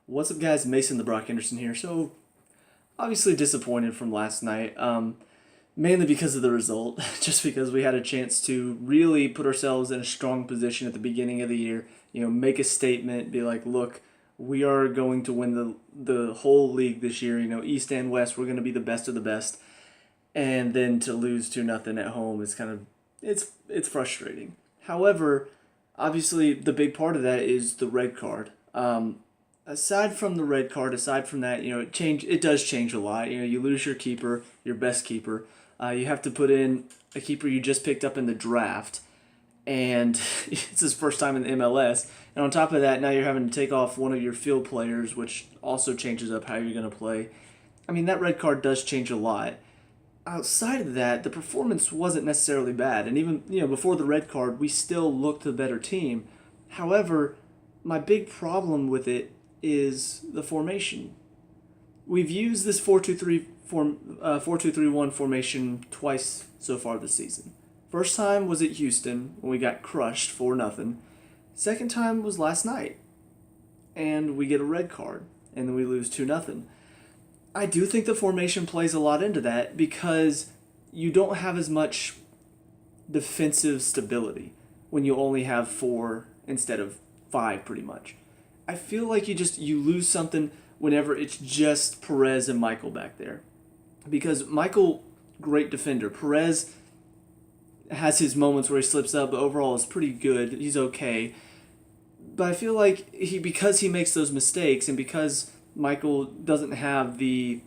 What's up, guys? Mason the Brock Henderson here. So, obviously disappointed from last night, mainly because of the result, just because we had a chance to really put ourselves in a strong position at the beginning of the year, make a statement, be like, look, we are going to win the whole league this year, East and West, we're going to be the best of the best. And then to lose 2-0 at home is it's frustrating. However, obviously the big part of that is the red card. Aside from the red card, aside from that, it does change a lot. You lose your keeper, your best keeper. You have to put in a keeper you just picked up in the draft, and it's his first time in the MLS. And on top of that, now you're having to take off one of your field players, which also changes up how you're going to play. I mean, that red card does change a lot. Outside of that, the performance wasn't necessarily bad, and even before the red card, we still looked the better team. However, my big problem with it is the formation. We've used this 4-2-3-1 formation twice so far this season. First time was at Houston when we got crushed 4-0. Second time was last night, and we get a red card, and then we lose 2-0. I do think the formation plays a lot into that because you don't have as much defensive stability when you only have 4 instead of 5 pretty much. I feel like you lose something whenever it's just Perez and Michael back there. Because Michael, great defender. Perez has his moments where he slips up, but overall is pretty good. He's okay. But I feel like because he makes those mistakes and because Michael doesn't have the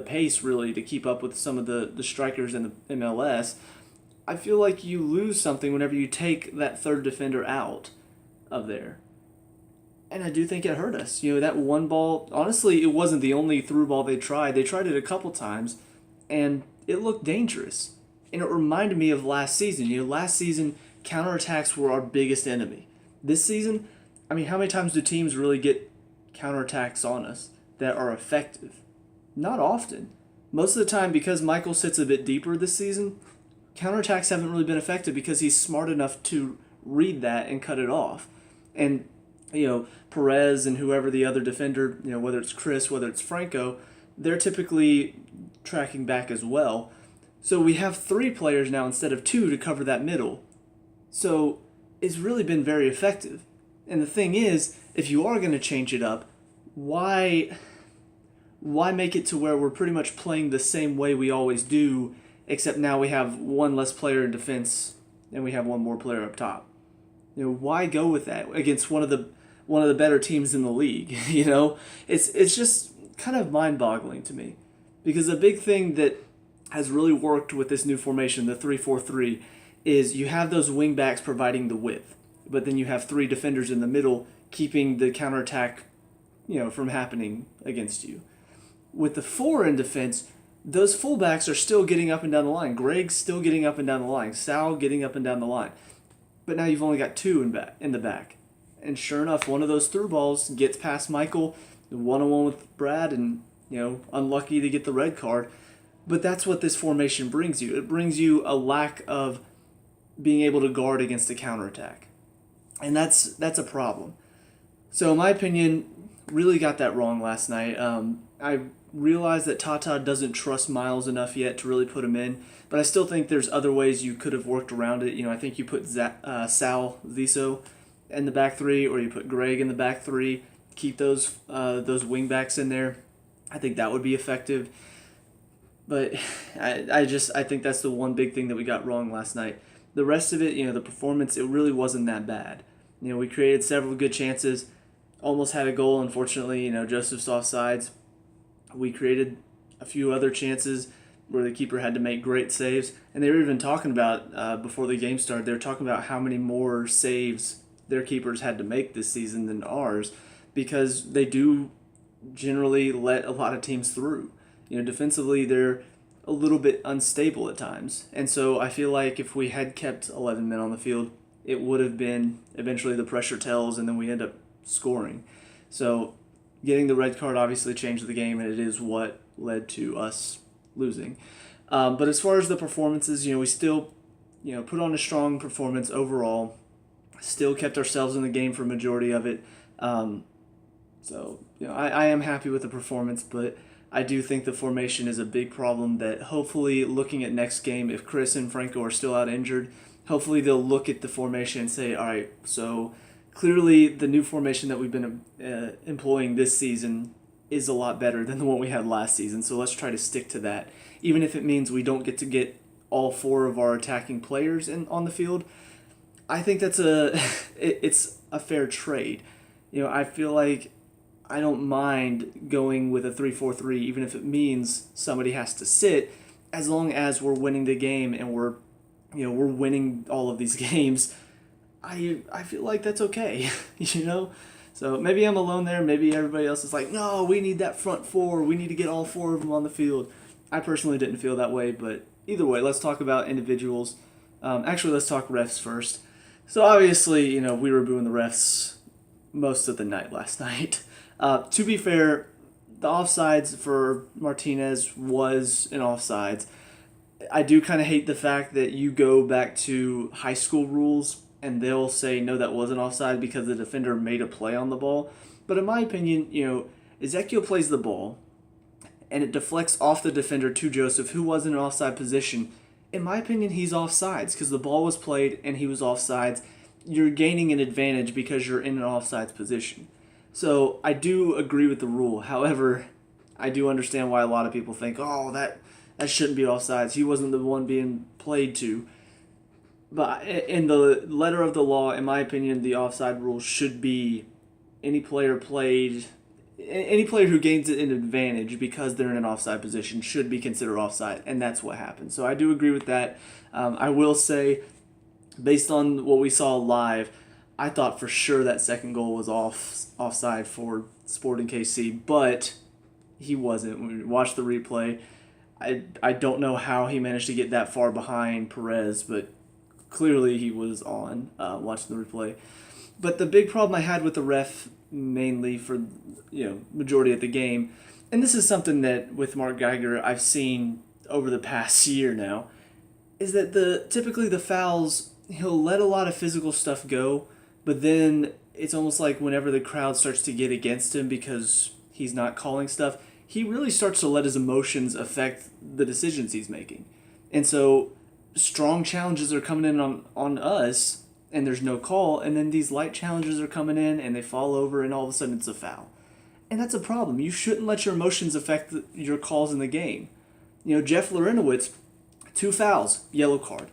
pace really to keep up with some of the strikers in the MLS, I feel like you lose something whenever you take that third defender out of there. And I do think it hurt us. That one ball, honestly, it wasn't the only through ball they tried. They tried it a couple times, and it looked dangerous. And it reminded me of last season. Last season, counterattacks were our biggest enemy. This season, I mean, how many times do teams really get counterattacks on us that are effective? Not often. Most of the time, because Michael sits a bit deeper this season, counterattacks haven't really been effective because he's smart enough to read that and cut it off. And Perez and whoever the other defender, whether it's Chris, whether it's Franco, they're typically tracking back as well. So we have 3 players now instead of 2 to cover that middle. So it's really been very effective. And the thing is, if you are going to change it up, why make it to where we're pretty much playing the same way we always do, except now we have 1 less player in defense and we have 1 more player up top? Why go with that against one of the better teams in the league? It's just kind of mind-boggling to me, because a big thing that has really worked with this new formation, the 3-4-3, is you have those wing backs providing the width, but then you have 3 defenders in the middle keeping the counterattack, from happening against you. With the 4 in defense, those fullbacks are still getting up and down the line. Greg's still getting up and down the line. Sal getting up and down the line. But now you've only got 2 in the back. And sure enough, one of those through balls gets past Michael, one-on-one with Brad, and, unlucky to get the red card. But that's what this formation brings you. It brings you a lack of being able to guard against a counterattack. And that's a problem. So in my opinion, really got that wrong last night. I realized that Tata doesn't trust Miles enough yet to really put him in, but I still think there's other ways you could have worked around it. I think you put Sal Ziso in the back 3, or you put Greg in the back 3, keep those wing backs in there. I think that would be effective. But I think that's the one big thing that we got wrong last night. The rest of it, the performance, it really wasn't that bad. We created several good chances, almost had a goal. Unfortunately, Joseph's offsides. We created a few other chances where the keeper had to make great saves. And they were even talking about, before the game started, they were talking about how many more saves their keepers had to make this season than ours, because they do generally let a lot of teams through. Defensively, they're a little bit unstable at times. And so I feel like if we had kept 11 men on the field, it would have been eventually the pressure tells, and then we end up scoring. So getting the red card obviously changed the game, and it is what led to us losing. But as far as the performances, we still, put on a strong performance overall. Still kept ourselves in the game for a majority of it. So, I am happy with the performance, but I do think the formation is a big problem that hopefully looking at next game, if Chris and Franco are still out injured, hopefully they'll look at the formation and say, all right, so clearly the new formation that we've been employing this season is a lot better than the one we had last season. So let's try to stick to that. Even if it means we don't get to get all four of our attacking players on the field, I think that's it's a fair trade. I feel like I don't mind going with a 3-4-3 even if it means somebody has to sit, as long as we're winning the game and we're winning all of these games. I feel like that's okay, So maybe I'm alone there. Maybe everybody else is like, no, we need that front four. We need to get all four of them on the field. I personally didn't feel that way, but either way, let's talk about individuals. Actually, let's talk refs first. So obviously, we were booing the refs most of the night last night. To be fair, the offsides for Martinez was an offsides. I do kind of hate the fact that you go back to high school rules and they'll say, no, that wasn't offside because the defender made a play on the ball. But in my opinion, Ezekiel plays the ball and it deflects off the defender to Joseph, who was in an offside position. In my opinion, he's offsides because the ball was played and he was offsides. You're gaining an advantage because you're in an offsides position. So I do agree with the rule. However, I do understand why a lot of people think, oh, that shouldn't be offsides. He wasn't the one being played to. But in the letter of the law, in my opinion, the offside rule should be any player who gains an advantage because they're in an offside position should be considered offside, and that's what happened. So I do agree with that. I will say, based on what we saw live, I thought for sure that second goal was offside for Sporting KC, but he wasn't. When we watched the replay, I don't know how he managed to get that far behind Perez, but clearly he was on watching the replay. But the big problem I had with the ref, mainly for majority of the game, and this is something that with Mark Geiger I've seen over the past year now, is that typically the fouls, he'll let a lot of physical stuff go, but then it's almost like whenever the crowd starts to get against him because he's not calling stuff, he really starts to let his emotions affect the decisions he's making. And so strong challenges are coming in on us, and there's no call, and then these light challenges are coming in, and they fall over, and all of a sudden it's a foul. And that's a problem. You shouldn't let your emotions affect your calls in the game. Jeff Larinowitz, 2 fouls, yellow card.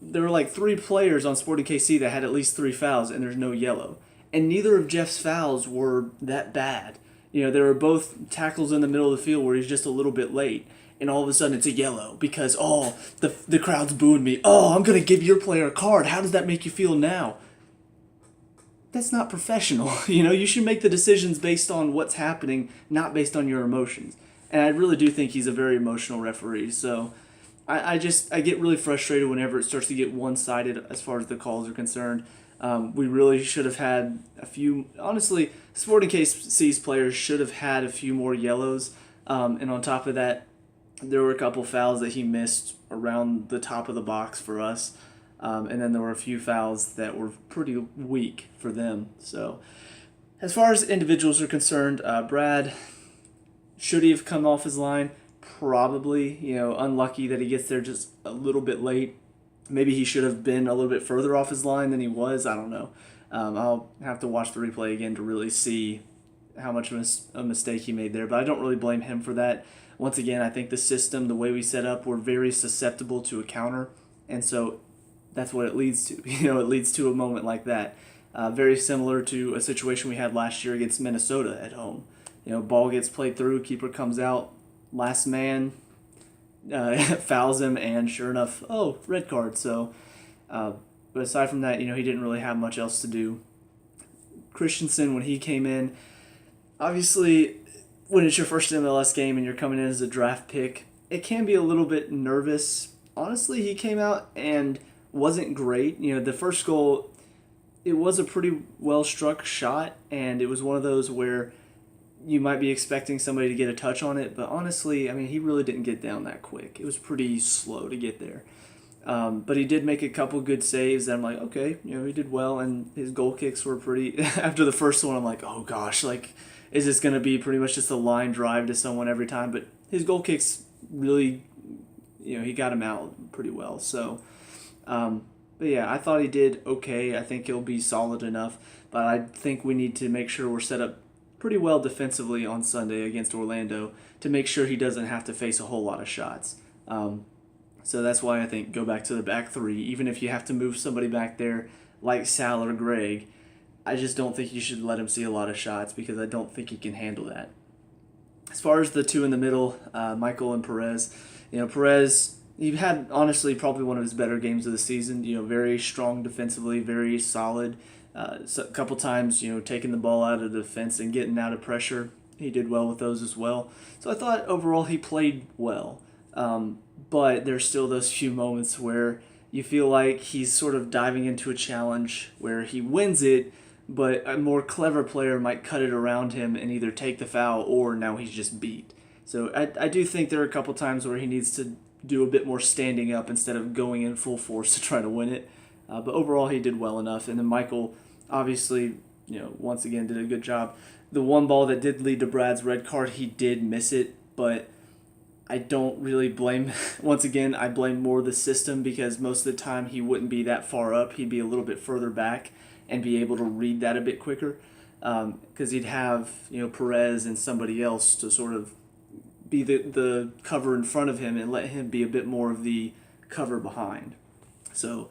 There were like 3 players on Sporting KC that had at least 3 fouls, and there's no yellow. And neither of Jeff's fouls were that bad. They were both tackles in the middle of the field where he's just a little bit late. And all of a sudden it's a yellow because, the crowd's booing me. Oh, I'm going to give your player a card. How does that make you feel now? That's not professional. You should make the decisions based on what's happening, not based on your emotions. And I really do think he's a very emotional referee. So I get really frustrated whenever it starts to get one-sided as far as the calls are concerned. We really should have had a few, honestly, Sporting KC's players should have had a few more yellows. And on top of that, there were a couple fouls that he missed around the top of the box for us. And then there were a few fouls that were pretty weak for them. So as far as individuals are concerned, Brad, should he have come off his line? Probably. Unlucky that he gets there just a little bit late. Maybe he should have been a little bit further off his line than he was. I don't know. I'll have to watch the replay again to really see how much of a mistake he made there. But I don't really blame him for that. Once again, I think the system, the way we set up, we're very susceptible to a counter. And so that's what it leads to. It leads to a moment like that. Very similar to a situation we had last year against Minnesota at home. Ball gets played through, keeper comes out, last man fouls him, and sure enough, red card. So, but aside from that, he didn't really have much else to do. Christensen, when he came in, obviously, when it's your first MLS game and you're coming in as a draft pick, it can be a little bit nervous. Honestly, he came out and wasn't great. The first goal, it was a pretty well-struck shot, and it was one of those where you might be expecting somebody to get a touch on it, but honestly, he really didn't get down that quick. It was pretty slow to get there. But he did make a couple good saves. And I'm like, okay, he did well. And his goal kicks were pretty. After the first one, I'm like, oh gosh, like, is this going to be pretty much just a line drive to someone every time? But his goal kicks really, he got him out pretty well. So, but yeah, I thought he did okay. I think he'll be solid enough. But I think we need to make sure we're set up pretty well defensively on Sunday against Orlando to make sure he doesn't have to face a whole lot of shots. So that's why I think go back to the back three. Even if you have to move somebody back there like Sal or Greg, I just don't think you should let him see a lot of shots because I don't think he can handle that. As far as the two in the middle, Michael and Perez, Perez, he had honestly probably one of his better games of the season. Very strong defensively, very solid. So a couple times, taking the ball out of the defense and getting out of pressure. He did well with those as well. So I thought overall he played well. But there's still those few moments where you feel like he's sort of diving into a challenge where he wins it, but a more clever player might cut it around him and either take the foul or now he's just beat. So I do think there are a couple times where he needs to do a bit more standing up instead of going in full force to try to win it. But overall, he did well enough. And then Michael, obviously, once again did a good job. The one ball that did lead to Brad's red card, he did miss it, but I don't really blame, once again, I blame more the system because most of the time he wouldn't be that far up. He'd be a little bit further back and be able to read that a bit quicker because he'd have, Perez and somebody else to sort of be the cover in front of him and let him be a bit more of the cover behind. So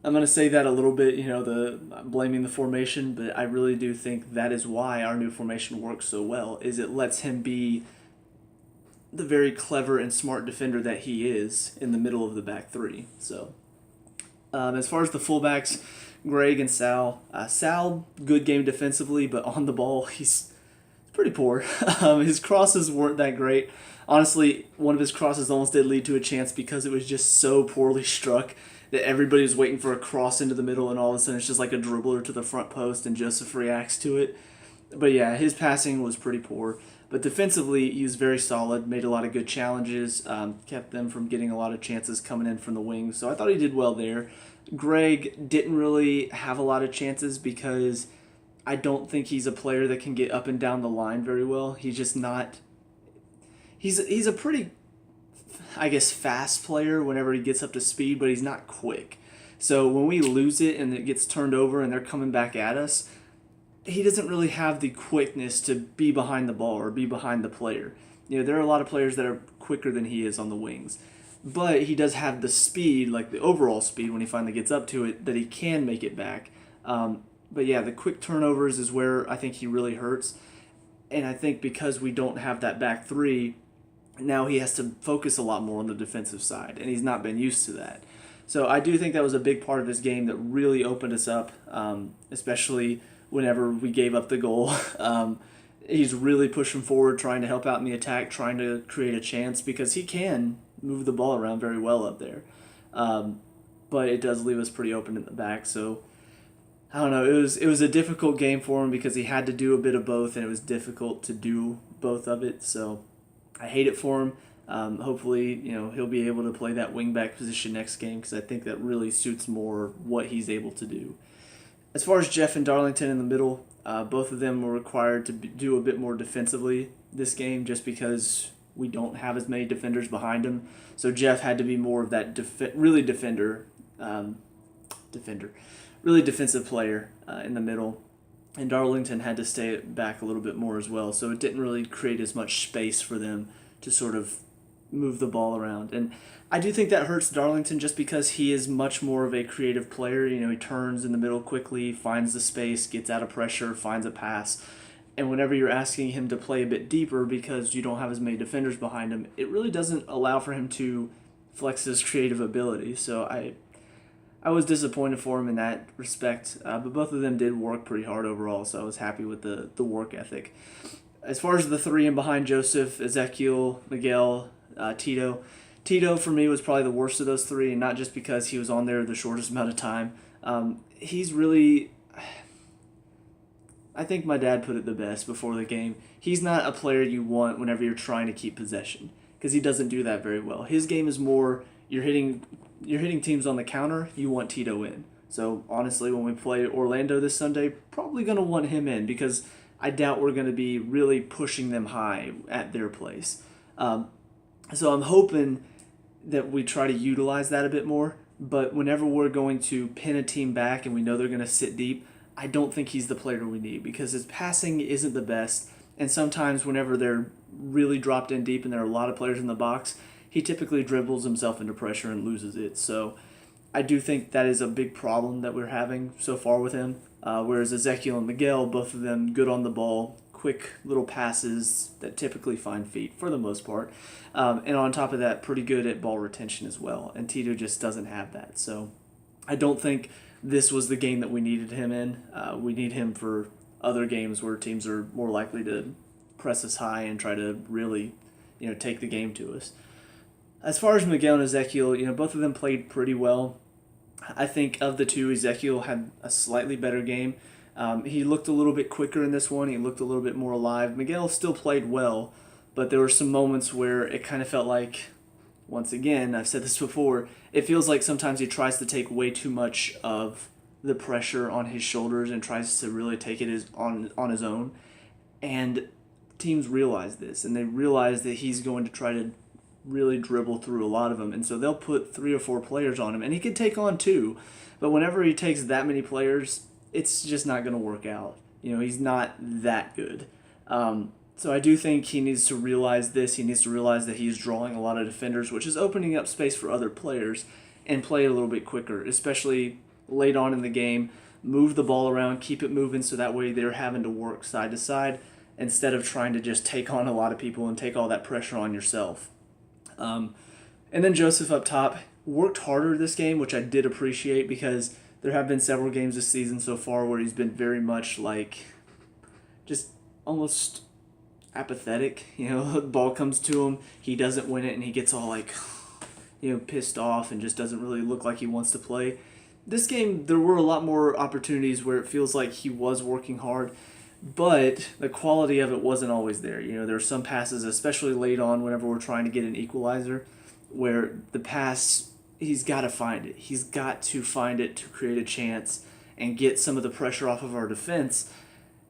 I'm going to say that a little bit, I'm blaming the formation, but I really do think that is why our new formation works so well, is it lets him be the very clever and smart defender that he is in the middle of the back three. So as far as the fullbacks, Greg and Sal, Sal, good game defensively, but on the ball, he's pretty poor. His crosses weren't that great. Honestly, one of his crosses almost did lead to a chance because it was just so poorly struck that everybody was waiting for a cross into the middle, and all of a sudden it's just like a dribbler to the front post, and Joseph reacts to it. But yeah, his passing was pretty poor. But defensively, he was very solid, made a lot of good challenges, kept them from getting a lot of chances coming in from the wings. So I thought he did well there. Greg didn't really have a lot of chances because I don't think he's a player that can get up and down the line very well. He's just not... He's a pretty, I guess, fast player whenever he gets up to speed, but he's not quick. So when we lose it and it gets turned over and they're coming back at us, he doesn't really have the quickness to be behind the ball or be behind the player. There are a lot of players that are quicker than he is on the wings. But he does have the speed, like the overall speed when he finally gets up to it, that he can make it back. But yeah, the quick turnovers is where I think he really hurts. And I think because we don't have that back three, now he has to focus a lot more on the defensive side, and he's not been used to that. So I do think that was a big part of his game that really opened us up, especially whenever we gave up the goal. He's really pushing forward, trying to help out in the attack, trying to create a chance because he can move the ball around very well up there. But it does leave us pretty open in the back. So I don't know. It was a difficult game for him because he had to do a bit of both, and it was difficult to do both of it. So I hate it for him. Hopefully, he'll be able to play that wingback position next game because I think that really suits more what he's able to do. As far as Jeff and Darlington in the middle, both of them were required to do a bit more defensively this game just because we don't have as many defenders behind him. So Jeff had to be more of that really defensive player in the middle. And Darlington had to stay back a little bit more as well, so it didn't really create as much space for them to sort of move the ball around. And I do think that hurts Darlington just because he is much more of a creative player. He turns in the middle quickly, finds the space, gets out of pressure, finds a pass. And whenever you're asking him to play a bit deeper because you don't have as many defenders behind him, it really doesn't allow for him to flex his creative ability. So I was disappointed for him in that respect, but both of them did work pretty hard overall, so I was happy with the work ethic. As far as the three in behind Joseph, Ezekiel, Miguel, Tito, for me, was probably the worst of those three, and not just because he was on there the shortest amount of time. He's really... I think my dad put it the best before the game. He's not a player you want whenever you're trying to keep possession, because he doesn't do that very well. His game is more, you're hitting you're hitting teams on the counter, you want Tito in. So honestly, when we play Orlando this Sunday, probably going to want him in because I doubt we're going to be really pushing them high at their place. So I'm hoping that we try to utilize that a bit more. But whenever we're going to pin a team back and we know they're going to sit deep, I don't think he's the player we need because his passing isn't the best. And sometimes whenever they're really dropped in deep and there are a lot of players in the box, he typically dribbles himself into pressure and loses it. So I do think that is a big problem that we're having so far with him. Whereas Ezekiel and Miguel, both of them good on the ball, quick little passes that typically find feet for the most part. And on top of that, pretty good at ball retention as well. And Tito just doesn't have that. So I don't think this was the game that we needed him in. We need him for other games where teams are more likely to press us high and try to really, take the game to us. As far as Miguel and Ezekiel, both of them played pretty well. I think of the two, Ezekiel had a slightly better game. He looked a little bit quicker in this one. He looked a little bit more alive. Miguel still played well, but there were some moments where it kind of felt like, once again, I've said this before, it feels like sometimes he tries to take way too much of the pressure on his shoulders and tries to really take it on his own. And teams realize this, and they realize that he's going to try to really dribble through a lot of them. And so they'll put 3 or 4 players on him, and he could take on 2. But whenever he takes that many players, it's just not going to work out. He's not that good. So I do think he needs to realize this. He needs to realize that he's drawing a lot of defenders, which is opening up space for other players, and play a little bit quicker, especially late on in the game. Move the ball around, keep it moving so that way they're having to work side to side instead of trying to just take on a lot of people and take all that pressure on yourself. And then Joseph up top worked harder this game, which I did appreciate because there have been several games this season so far where he's been very much just almost apathetic. The ball comes to him, he doesn't win it, and he gets all pissed off and just doesn't really look like he wants to play. This game, there were a lot more opportunities where it feels like he was working hard, but the quality of it wasn't always there. There are some passes, especially late on whenever we're trying to get an equalizer, where the pass, he's got to find it. He's got to find it to create a chance and get some of the pressure off of our defense,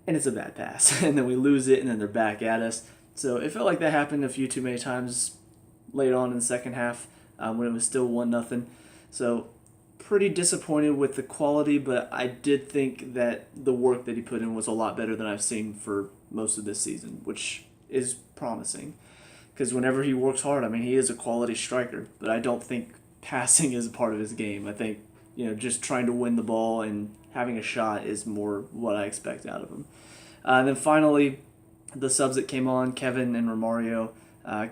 and it's a bad pass. And then we lose it, and then they're back at us. So it felt like that happened a few too many times late on in the second half when it was still 1-0. So pretty disappointed with the quality, but I did think that the work that he put in was a lot better than I've seen for most of this season, which is promising. Because whenever he works hard, he is a quality striker, but I don't think passing is a part of his game. I think, just trying to win the ball and having a shot is more what I expect out of him. And then finally, the subs that came on, Kevin and Romario.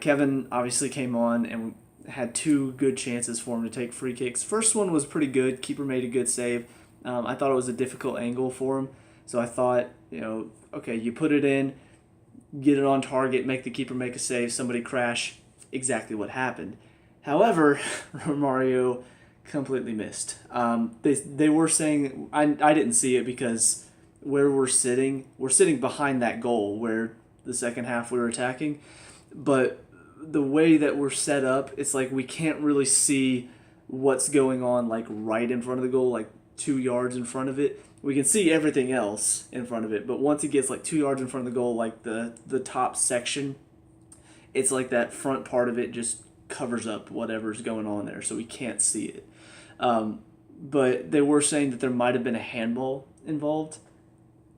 Kevin obviously came on and had 2 good chances for him to take free kicks. First one was pretty good. Keeper made a good save. I thought it was a difficult angle for him. So I thought, okay, you put it in, get it on target, make the keeper make a save, somebody crash. Exactly what happened. However, Romario completely missed. They were saying, I didn't see it because where we're sitting behind that goal where the second half we were attacking. But the way that we're set up, it's like we can't really see what's going on right in front of the goal, 2 yards in front of it. We can see everything else in front of it, but once it gets 2 yards in front of the goal, the top section, it's like that front part of it just covers up whatever's going on there, so we can't see it. But they were saying that there might have been a handball involved,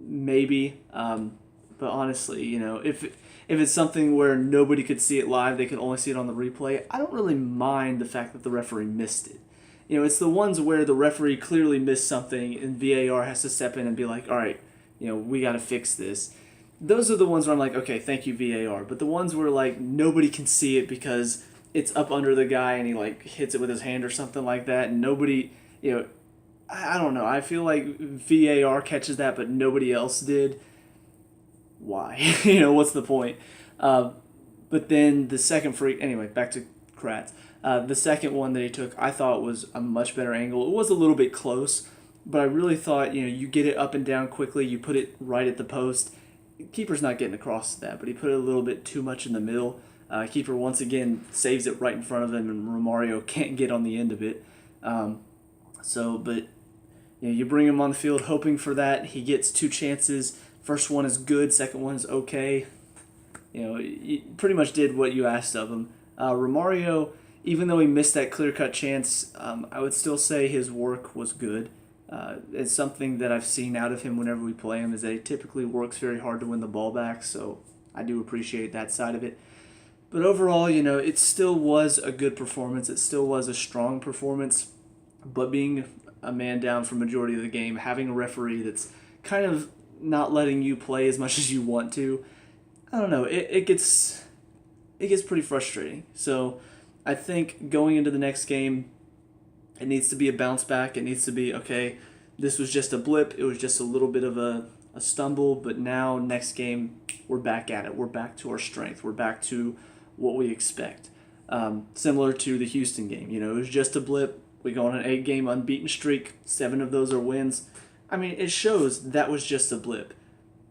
maybe. But honestly, if it's something where nobody could see it live, they could only see it on the replay, I don't really mind the fact that the referee missed it. It's the ones where the referee clearly missed something and VAR has to step in and be like, all right, we got to fix this. Those are the ones where I'm like, okay, thank you, VAR. But the ones where nobody can see it because it's up under the guy and he hits it with his hand or something like that, and nobody, I don't know. I feel like VAR catches that, but nobody else did. Why? What's the point? But then the second free... Anyway, back to Kratz. The second one that he took, I thought was a much better angle. It was a little bit close, but I really thought, you get it up and down quickly, you put it right at the post. Keeper's not getting across to that, but he put it a little bit too much in the middle. Keeper once again saves it right in front of him, and Romario can't get on the end of it. But you bring him on the field hoping for that. He gets 2 chances. First one is good, second one is okay. He pretty much did what you asked of him. Romario, even though he missed that clear-cut chance, I would still say his work was good. It's something that I've seen out of him whenever we play him, is that he typically works very hard to win the ball back, so I do appreciate that side of it. But overall, it still was a good performance. It still was a strong performance. But being a man down for majority of the game, having a referee that's kind of not letting you play as much as you want to, I don't know, it gets pretty frustrating. So I think going into the next game, it needs to be a bounce back. It needs to be, okay, this was just a blip. It was just a little bit of a stumble, but now next game, we're back at it. We're back to our strength. We're back to what we expect. Similar to the Houston game. It was just a blip. We go on an 8-game unbeaten streak. 7 of those are wins. I mean, it shows that was just a blip.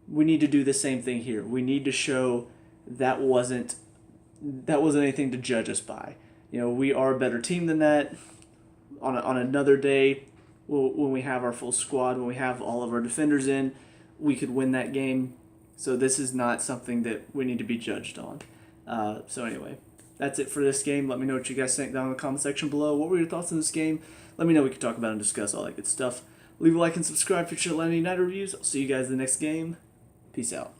We need to do the same thing here. We need to show that wasn't anything to judge us by. We are a better team than that. On another day, when we have our full squad, when we have all of our defenders in, we could win that game. So this is not something that we need to be judged on. So anyway, that's it for this game. Let me know what you guys think down in the comment section below. What were your thoughts on this game? Let me know. We can talk about and discuss all that good stuff. Leave a like and subscribe for future Atlanta United reviews. I'll see you guys in the next game. Peace out.